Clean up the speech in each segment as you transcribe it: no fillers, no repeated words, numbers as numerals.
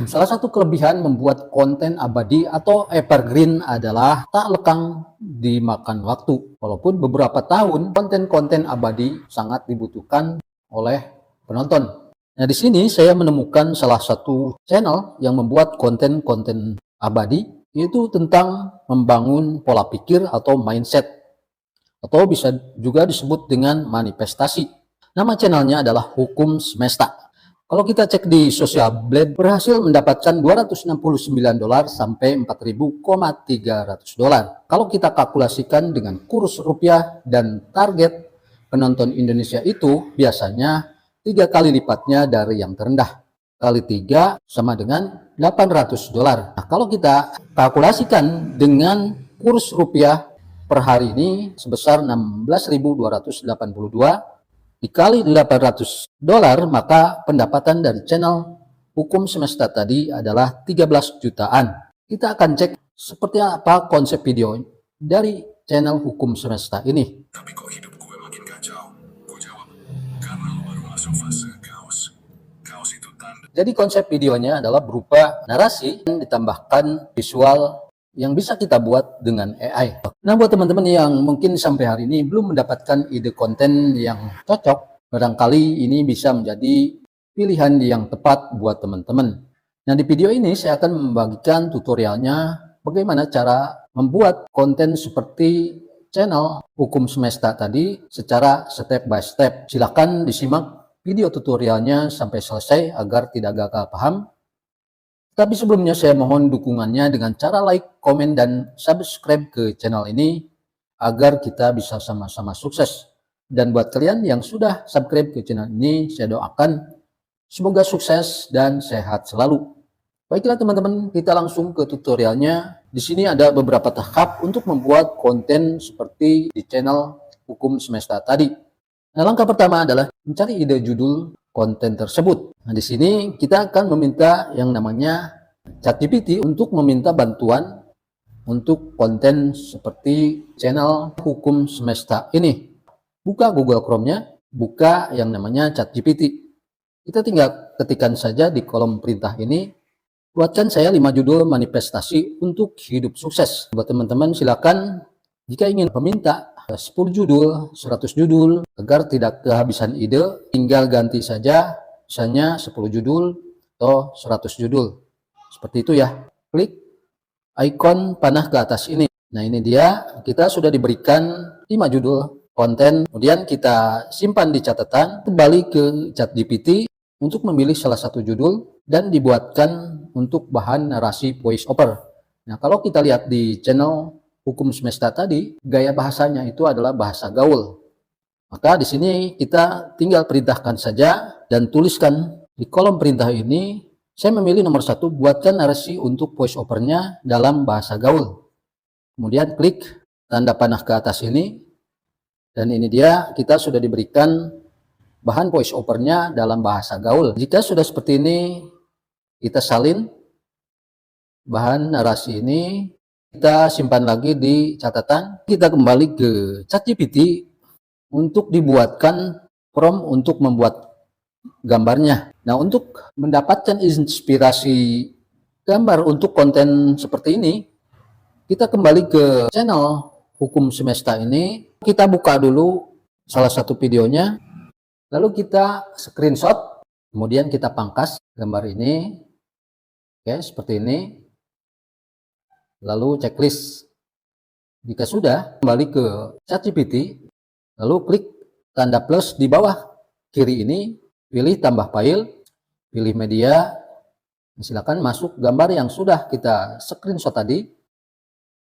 Salah satu kelebihan membuat konten abadi atau evergreen adalah tak lekang dimakan waktu. Walaupun beberapa tahun, konten-konten abadi sangat dibutuhkan oleh penonton. Nah, di sini saya menemukan salah satu channel yang membuat konten-konten abadi, yaitu tentang membangun pola pikir atau mindset, atau bisa juga disebut dengan manifestasi. Nama channelnya adalah Hukum Semesta. Kalau kita cek di Social Blade, berhasil mendapatkan $269 sampai $4.300. Kalau kita kalkulasikan dengan kurs rupiah dan target penonton Indonesia itu biasanya 3 kali lipatnya dari yang terendah. Kali 3 sama dengan $800. Nah, kalau kita kalkulasikan dengan kurs rupiah per hari ini sebesar 16.282 dikali $800, maka pendapatan dari channel Hukum Semesta tadi adalah 13 jutaan. Kita akan cek seperti apa konsep video dari channel Hukum Semesta ini. Tapi kok hidup gue makin kacau? Gue jawab, karena lo baru masuk fase kaos. Kaos itu tanda. Jadi konsep videonya adalah berupa narasi yang ditambahkan visual yang bisa kita buat dengan AI. Nah, buat teman-teman yang mungkin sampai hari ini belum mendapatkan ide konten yang cocok, barangkali ini bisa menjadi pilihan yang tepat buat teman-teman. Nah, di video ini saya akan membagikan tutorialnya bagaimana cara membuat konten seperti channel Hukum Semesta tadi secara step by step. Silahkan disimak video tutorialnya sampai selesai agar tidak gagal paham. Tapi sebelumnya saya mohon dukungannya dengan cara like, komen, dan subscribe ke channel ini agar kita bisa sama-sama sukses. Dan buat kalian yang sudah subscribe ke channel ini, saya doakan semoga sukses dan sehat selalu. Baiklah teman-teman, kita langsung ke tutorialnya. Di sini ada beberapa tahap untuk membuat konten seperti di channel Hukum Semesta tadi. Nah, langkah pertama adalah mencari ide judul konten tersebut. Nah, di sini kita akan meminta yang namanya ChatGPT untuk meminta bantuan untuk konten seperti channel Hukum Semesta ini. Buka Google Chrome-nya, buka yang namanya ChatGPT. Kita tinggal ketikkan saja di kolom perintah ini, buatkan saya 5 judul manifestasi untuk hidup sukses. Buat teman-teman silakan jika ingin meminta 10 judul, 100 judul, agar tidak kehabisan ide, tinggal ganti saja, misalnya 10 judul atau 100 judul. Seperti itu ya. Klik icon panah ke atas ini. Nah, ini dia, kita sudah diberikan 5 judul konten, kemudian kita simpan di catatan, kembali ke ChatGPT untuk memilih salah satu judul, dan dibuatkan untuk bahan narasi voice over. Nah, kalau kita lihat di channel Hukum Semesta tadi, gaya bahasanya itu adalah bahasa gaul. Maka di sini kita tinggal perintahkan saja dan tuliskan di kolom perintah ini, saya memilih nomor 1, buatkan narasi untuk voice overnya dalam bahasa gaul. Kemudian klik tanda panah ke atas ini, dan ini dia, kita sudah diberikan bahan voice overnya dalam bahasa gaul. Jika sudah seperti ini, kita salin bahan narasi ini, kita simpan lagi di catatan, kita kembali ke ChatGPT untuk dibuatkan prompt untuk membuat gambarnya. Nah, untuk mendapatkan inspirasi gambar untuk konten seperti ini, kita kembali ke channel Hukum Semesta ini, kita buka dulu salah satu videonya, lalu kita screenshot, kemudian kita pangkas gambar ini, oke, seperti ini. Lalu checklist. Jika sudah, kembali ke ChatGPT, lalu klik tanda plus di bawah kiri ini, pilih tambah file, pilih media, silakan masuk gambar yang sudah kita screenshot tadi,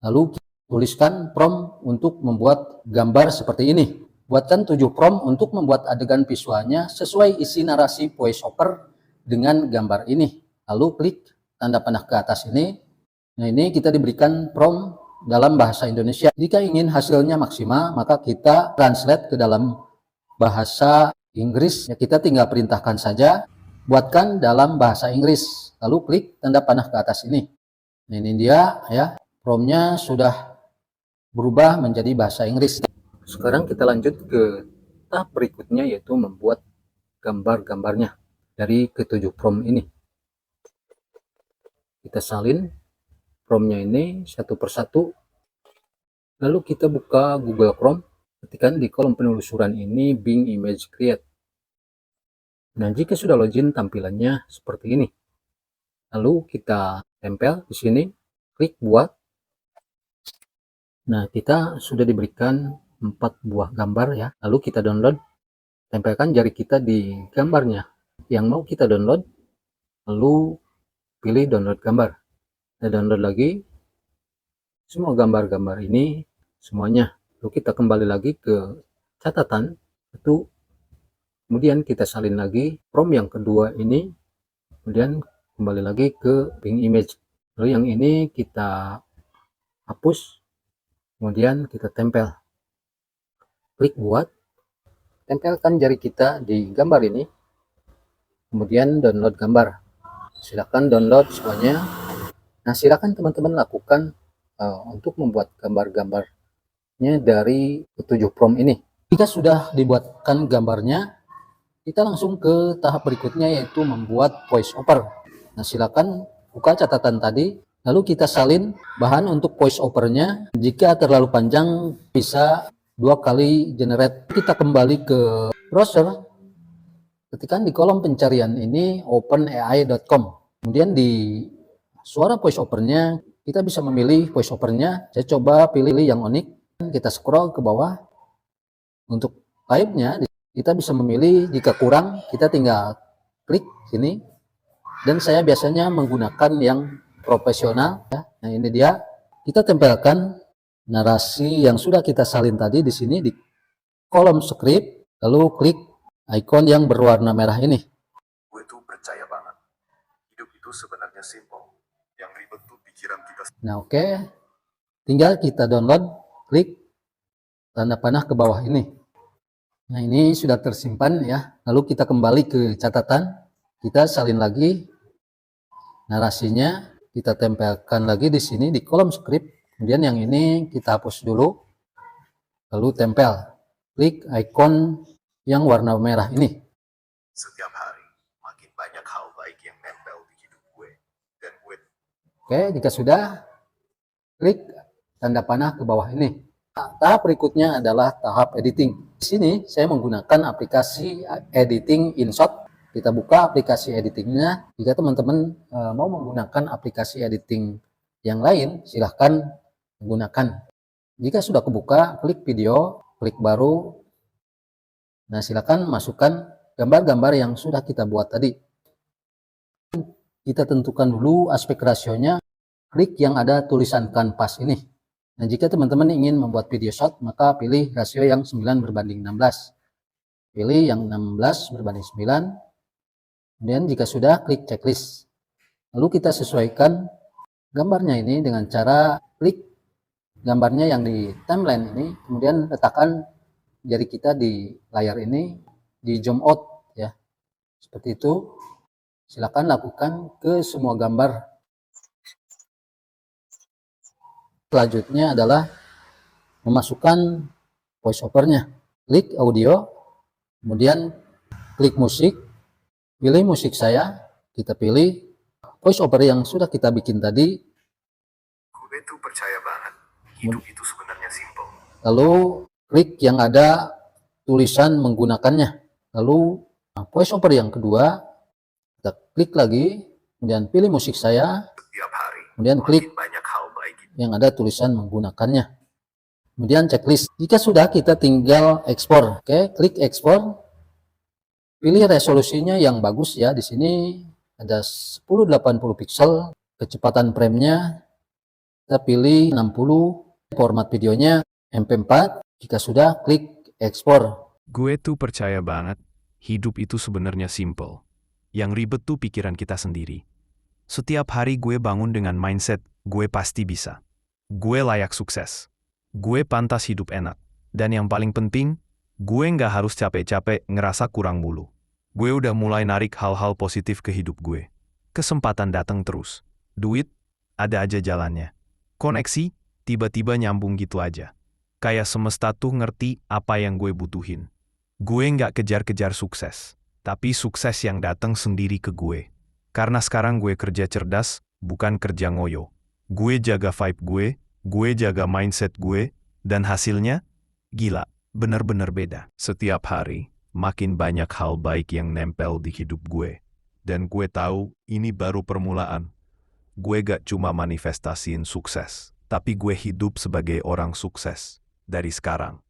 lalu tuliskan prompt untuk membuat gambar seperti ini. Buatkan 7 prompt untuk membuat adegan visualnya sesuai isi narasi voice over dengan gambar ini. Lalu klik tanda panah ke atas ini. Nah, ini kita diberikan prompt dalam bahasa Indonesia. Jika ingin hasilnya maksimal, maka kita translate ke dalam bahasa Inggris. Ya, kita tinggal perintahkan saja, buatkan dalam bahasa Inggris. Lalu klik tanda panah ke atas ini. Nah, ini dia ya, promptnya sudah berubah menjadi bahasa Inggris. Sekarang kita lanjut ke tahap berikutnya, yaitu membuat gambar-gambarnya dari ketujuh prompt ini. kita salin promnya ini satu persatu. Lalu kita buka Google Chrome, ketikkan di kolom penelusuran ini Bing Image Create. Nah, jika sudah login tampilannya seperti ini. Lalu kita tempel di sini, klik buat. Nah, kita sudah diberikan 4 buah gambar ya. Lalu kita download, tempelkan jari kita di gambarnya yang mau kita download, lalu pilih download gambar. Kita download lagi semua gambar-gambar ini semuanya. Lalu kita kembali lagi ke catatan itu, kemudian kita salin lagi prom yang kedua ini, kemudian kembali lagi ke Bing Image. Lalu yang ini kita hapus, kemudian kita tempel, klik buat, tempelkan jari kita di gambar ini, kemudian download gambar. Silakan download semuanya. Nah, silakan teman-teman lakukan untuk membuat gambar-gambarnya dari 7 prom ini. Jika sudah dibuatkan gambarnya, kita langsung ke tahap berikutnya, yaitu membuat voice over. Nah, silakan buka catatan tadi, lalu kita salin bahan untuk voice overnya. Jika terlalu panjang bisa 2 kali generate. Kita kembali ke browser, ketikkan di kolom pencarian ini openai.com. Kemudian di suara voice overnya kita bisa memilih voice overnya. Saya coba pilih yang Onyx. Kita scroll ke bawah. Untuk type-nya kita bisa memilih, jika kurang kita tinggal klik sini. Dan saya biasanya menggunakan yang profesional ya. Nah, ini dia. Kita tempelkan narasi yang sudah kita salin tadi di sini di kolom script, lalu klik icon yang berwarna merah ini. Gue tuh percaya banget. Hidup itu sebenarnya simple. Yang ribet tuh pikiran kita. Nah, oke. Tinggal kita download, klik tanda panah ke bawah ini. Nah, ini sudah tersimpan ya. Lalu kita kembali ke catatan, kita salin lagi narasinya, kita tempelkan lagi di sini di kolom script. Kemudian yang ini kita hapus dulu, lalu tempel, klik icon yang warna merah ini. Setiap hari makin banyak hal baik yang nempel di hidup gue. Dan gue. Oke, jika sudah, klik tanda panah ke bawah ini. Nah, tahap berikutnya adalah tahap editing. Di sini saya menggunakan aplikasi editing InShot. Kita buka aplikasi editingnya. Jika teman-teman mau menggunakan aplikasi editing yang lain, silahkan menggunakan. Jika sudah kebuka, klik video, klik baru. Nah, silahkan masukkan gambar-gambar yang sudah kita buat tadi. Kita tentukan dulu aspek rasionya, klik yang ada tulisan kanvas ini. Nah, jika teman-teman ingin membuat video shot, maka pilih rasio yang 9:16. Pilih yang 16:9. Kemudian jika sudah, klik checklist. Lalu kita sesuaikan gambarnya ini dengan cara klik gambarnya yang di timeline ini, kemudian letakkan jari kita di layar ini, di zoom out ya. Seperti itu. Silakan lakukan ke semua gambar. Selanjutnya adalah memasukkan voice overnya. Klik audio, kemudian klik musik, pilih musik saya, kita pilih voice over yang sudah kita bikin tadi. Gue tuh percaya banget. Hidup itu sebenarnya simple. Lalu klik yang ada tulisan menggunakannya. Lalu voice over yang kedua, kita klik lagi, kemudian pilih musik saya, Setiap hari kemudian klik makin banyak hal baik. yang ada tulisan menggunakannya. Kemudian checklist. Jika sudah, kita tinggal ekspor. Oke, klik ekspor. Pilih resolusinya yang bagus ya. Di sini ada 1080 pixel. Kecepatan frame-nya kita pilih 60. Format videonya MP4. Jika sudah, klik ekspor. Gue tuh percaya banget, hidup itu sebenarnya simple. Yang ribet tuh pikiran kita sendiri. Setiap hari gue bangun dengan mindset, gue pasti bisa. Gue layak sukses. Gue pantas hidup enak. Dan yang paling penting, gue nggak harus capek-capek ngerasa kurang mulu. Gue udah mulai narik hal-hal positif ke hidup gue. Kesempatan datang terus. Duit, ada aja jalannya. Koneksi, tiba-tiba nyambung gitu aja. Kayak semesta tuh ngerti apa yang gue butuhin. Gue nggak kejar-kejar sukses, tapi sukses yang datang sendiri ke gue. Karena sekarang gue kerja cerdas, bukan kerja ngoyo. Gue jaga vibe gue jaga mindset gue, dan hasilnya, gila, bener-bener beda. Setiap hari, makin banyak hal baik yang nempel di hidup gue. Dan gue tahu ini baru permulaan. Gue gak cuma manifestasiin sukses, tapi gue hidup sebagai orang sukses dari sekarang.